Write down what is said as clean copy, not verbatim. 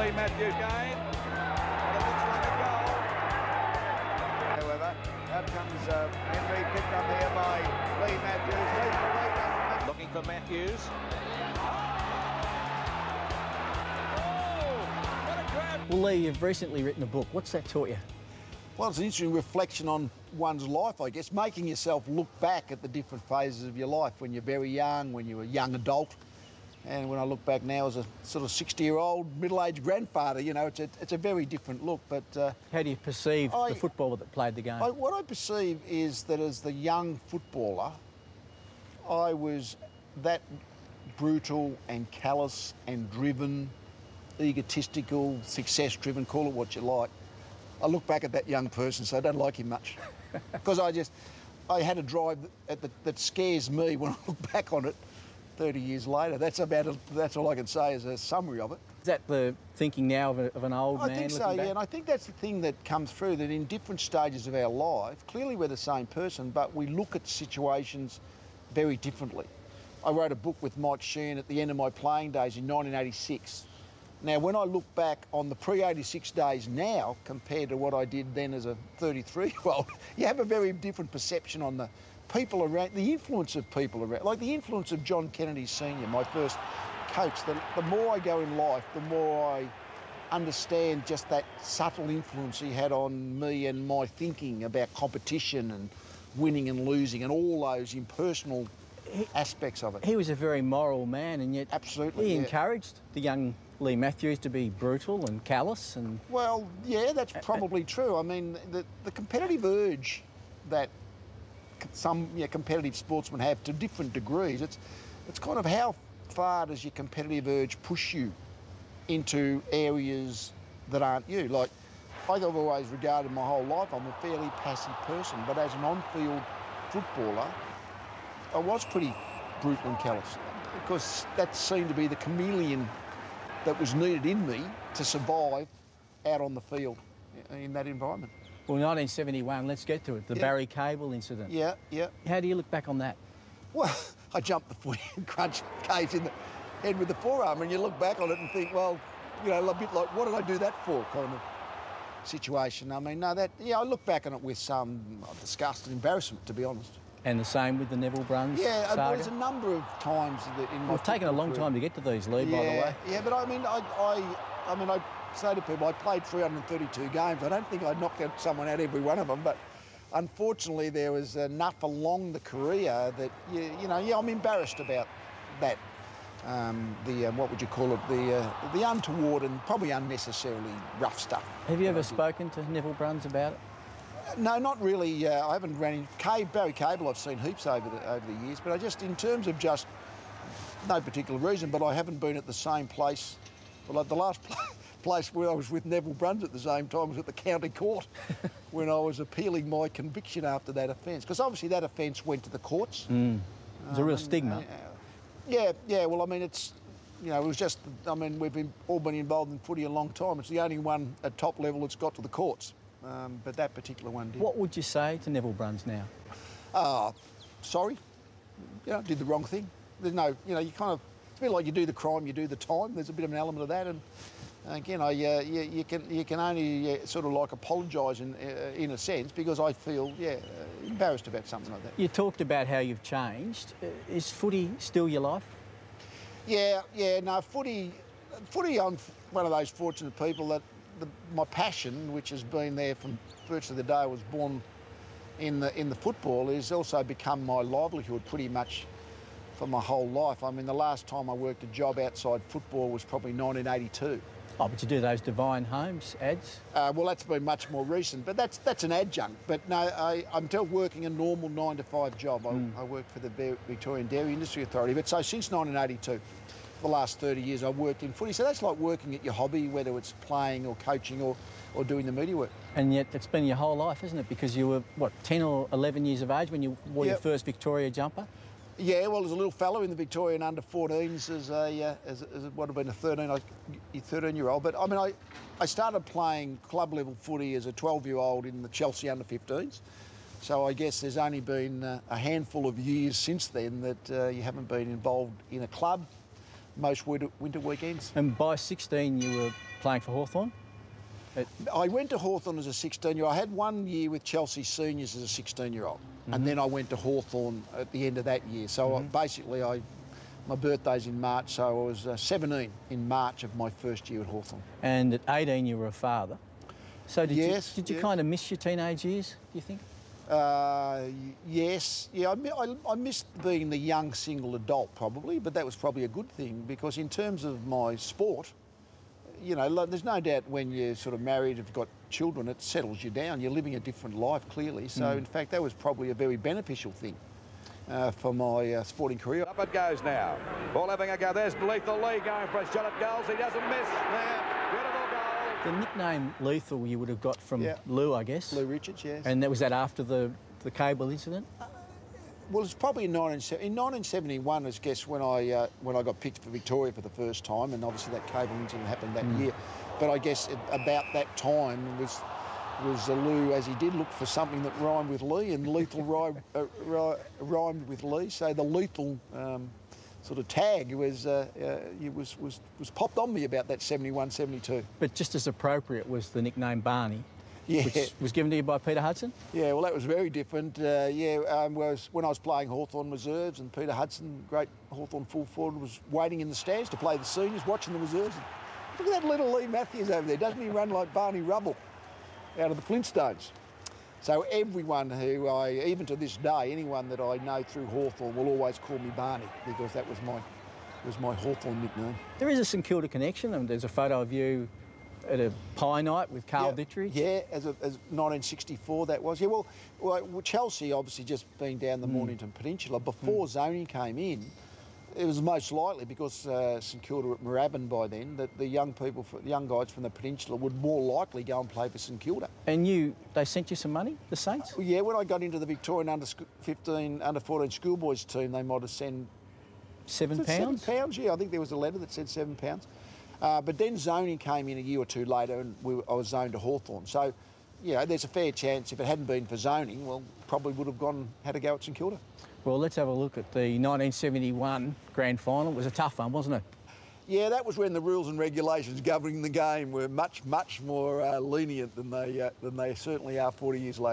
Leigh Matthews game. And it looks like a goal. However, out comes Henry, picked up here by Leigh Matthews. Looking for Matthews. Well, Leigh, you've recently written a book. What's that taught you? Well, it's an interesting reflection on one's life, I guess, making yourself look back at the different phases of your life when you're very young, when you're a young adult, and when I look back now as a sort of 60-year-old middle-aged grandfather, you know, it's a very different look. But how do you perceive the footballer that played the game? What I perceive is that as the young footballer, I was that brutal and callous and driven, egotistical, success-driven, call it what you like. I look back at that young person, so I don't like him much. Because I had a drive that scares me when I look back on it 30 years later. That's all I can say as a summary of it. Is that the thinking now of an old man? I think so, yeah, and I think that's the thing that comes through, that in different stages of our life, clearly we're the same person, but we look at situations very differently. I wrote a book with Mike Sheehan at the end of my playing days in 1986. Now, when I look back on the pre-86 days now compared to what I did then as a 33-year-old, you have a very different perception on the people around, the influence of people around, like the influence of John Kennedy Sr., my first coach. The more I go in life, the more I understand just that subtle influence he had on me and my thinking about competition and winning and losing and all those impersonal aspects of it. He was a very moral man, and yet absolutely he encouraged the young Leigh Matthews to be brutal and callous and... Well, yeah, that's probably true. I mean, the competitive urge that some competitive sportsmen have to different degrees, it's kind of how far does your competitive urge push you into areas that aren't you? Like, I've always regarded my whole life, I'm a fairly passive person, but as an on-field footballer, I was pretty brutal and callous because that seemed to be the chameleon that was needed in me to survive out on the field in that environment. Well, 1971, let's get to it, the Barry Cable incident. Yeah, yeah. How do you look back on that? Well, I jumped the footy and crunched Cave in the head with the forearm, and you look back on it and think, well, you know, a bit like, what did I do that for kind of situation. I mean, no, I look back on it with some disgust and embarrassment, to be honest. And the same with the Neville Bruns saga? There's a number of times that in my... It's taken a long time to get to these, Leigh, by the way. Yeah, but I mean, I say to people, I played 332 games. I don't think I knocked someone out every one of them, but unfortunately there was enough along the career that, you know, I'm embarrassed about that. What would you call it? The untoward and probably unnecessarily rough stuff. Have you ever spoken to Neville Bruns about it? No, not really. I haven't ran in Barry Cable. I've seen heaps over the years, but I just, in terms of just no particular reason, but I haven't been at the same place. Well, the last place where I was with Neville Bruns at the same time was at the county court when I was appealing my conviction after that offence, because obviously that offence went to the courts. There's a real stigma. Yeah. Well, I mean, it's, you know, it was just, I mean, we've all been involved in footy a long time. It's the only one at top level that's got to the courts. But that particular one did. What would you say to Neville Bruns now? Sorry, you know, did the wrong thing. There's no, you know, you kind of, it's a bit like you do the crime, you do the time. There's a bit of an element of that, and again, you can only sort of like apologise in a sense, because I feel embarrassed about something like that. You talked about how you've changed. Is footy still your life? Yeah. No, footy. I'm one of those fortunate people that. My passion, which has been there from virtually the day I was born in the football, has also become my livelihood pretty much for my whole life. I mean, the last time I worked a job outside football was probably 1982. Oh, but you do those Divine Homes ads? Well, that's been much more recent, but that's an adjunct. But no, I'm still working a normal 9-to-5 job. I work for the Victorian Dairy Industry Authority, but so since 1982. The last 30 years I've worked in footy, so that's like working at your hobby, whether it's playing or coaching or doing the media work. And yet it's been your whole life, isn't it? Because you were, what, 10 or 11 years of age when you wore your first Victoria jumper? Yeah, well, as a little fellow in the Victorian under-14s as what would have been a 13-year-old. But I mean, I started playing club-level footy as a 12-year-old in the Chelsea under-15s. So I guess there's only been a handful of years since then that you haven't been involved in a club. most winter weekends. And by 16, you were playing for Hawthorn? I went to Hawthorn as a 16-year-old. I had 1 year with Chelsea Seniors as a 16-year-old. And then I went to Hawthorn at the end of that year. So basically, my birthday's in March, so I was 17 in March of my first year at Hawthorn. And at 18, you were a father. So did you yes. kind of miss your teenage years, do you think? Yes. Yeah, I missed being the young single adult probably, but that was probably a good thing because in terms of my sport, you know, there's no doubt when you're sort of married, have got children, it settles you down. You're living a different life, clearly. So, in fact, that was probably a very beneficial thing for my sporting career. Up it goes now. Ball having a go. There's Lethal Leigh going for a shot at goals. He doesn't miss. Beautiful goal. The nickname Lethal you would have got from Lou, I guess. Lou Richards, yes. And was that after the cable incident? Well, it's probably in 1971, I guess, when I got picked for Victoria for the first time, and obviously that cable incident happened that year. But I guess about that time was Lou, as he did look for something that rhymed with Leigh, and lethal rhymed with Leigh. So the lethal sort of tag was popped on me about that 71, 72. But just as appropriate was the nickname Barney. Yeah. Which was given to you by Peter Hudson? Yeah, well, that was very different. Was when I was playing Hawthorn reserves, and Peter Hudson, great Hawthorn full forward, was waiting in the stands to play the seniors, watching the reserves. Look at that little Leigh Matthews over there. Doesn't he run like Barney Rubble out of the Flintstones? So everyone who even to this day, anyone that I know through Hawthorn will always call me Barney because that was my Hawthorn nickname. There is a St Kilda connection, and there's a photo of you at a pie night with Carl Dittrich. Yeah, as 1964 that was. Yeah, well, Chelsea obviously just being down the Mornington Peninsula, before zoning came in, it was most likely because St Kilda were at Moorabbin by then that the young guys from the Peninsula would more likely go and play for St Kilda. And they sent you some money, the Saints? Yeah, when I got into the Victorian under 14 schoolboys team, they might have sent £7? £7, yeah. I think there was a letter that said £7. But then zoning came in a year or two later, and I was zoned to Hawthorn. So, you know, there's a fair chance if it hadn't been for zoning, well, probably would have had a go at St Kilda. Well, let's have a look at the 1971 grand final. It was a tough one, wasn't it? Yeah, that was when the rules and regulations governing the game were much more lenient than they certainly are 40 years later.